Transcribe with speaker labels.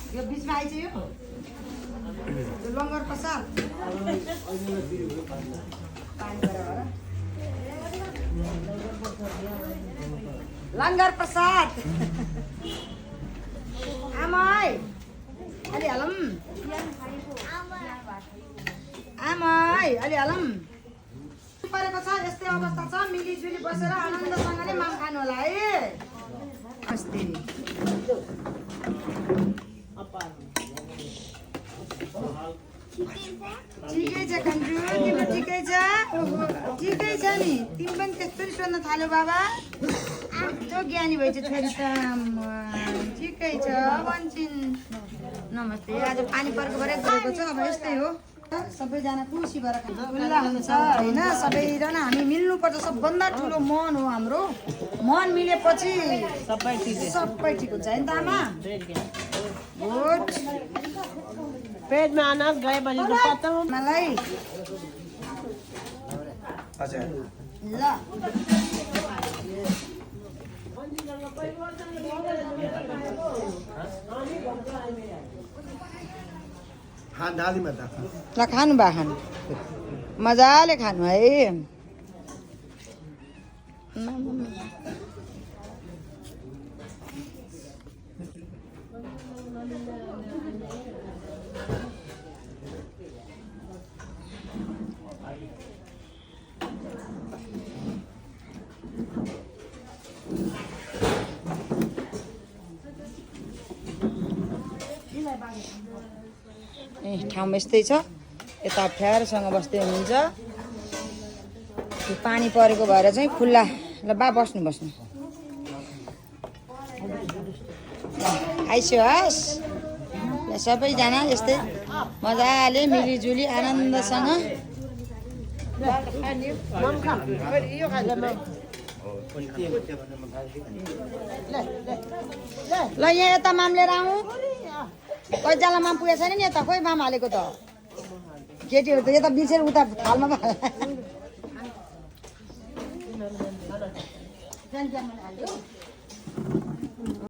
Speaker 1: यो बिचमा आइछ यो लङ्गर प्रसाद लङ्गर प्रसाद आमै अलि हालौँ आमै अलि हालौँ परेको छ यस्तै अवस्था छ मिलिजुली बसेर आनन्दसँगले माम खानु होला है अस्ति ठिकै छ कन्जु तिम्रो ठिकै छ ठिकै छ नि तिमी पनि त्यस्तो सोध्न थाल्यो बाबा कस्तो ज्ञानी भएछ छोरी त ठिकै छ भन्छन् नमस्ते आज पानी पर्को भएर गरेको छ अब यस्तै हो सबैजना खुसी भएर खुल्ला हुन्छ होइन सबैजना हामी मिल्नुपर्छ सबभन्दा ठुलो मन हो हाम्रो मन मिलेपछि सबै ठिक हुन्छ होइन त आमा गुड
Speaker 2: पेटमा अनाज गएपछि त पत्ता
Speaker 1: मलाई ल ल खानु बा खानु मजाले खानु है ठाउँमा यस्तै छ यता फ्यारसँग बस्दै हुनुहुन्छ पानी परेको भएर चाहिँ खुल्ला ल बा बस्नु बस्नु आइस्योस् ल सबैजना यस्तै मजाले मिलिजुली आनन्दसँग ल यहाँ यता माम लिएर आउँ कतिजना माम पुगेको छैन नि यता खोइ माम हालेको त केटीहरू त यता बिर्सेर उता थालमा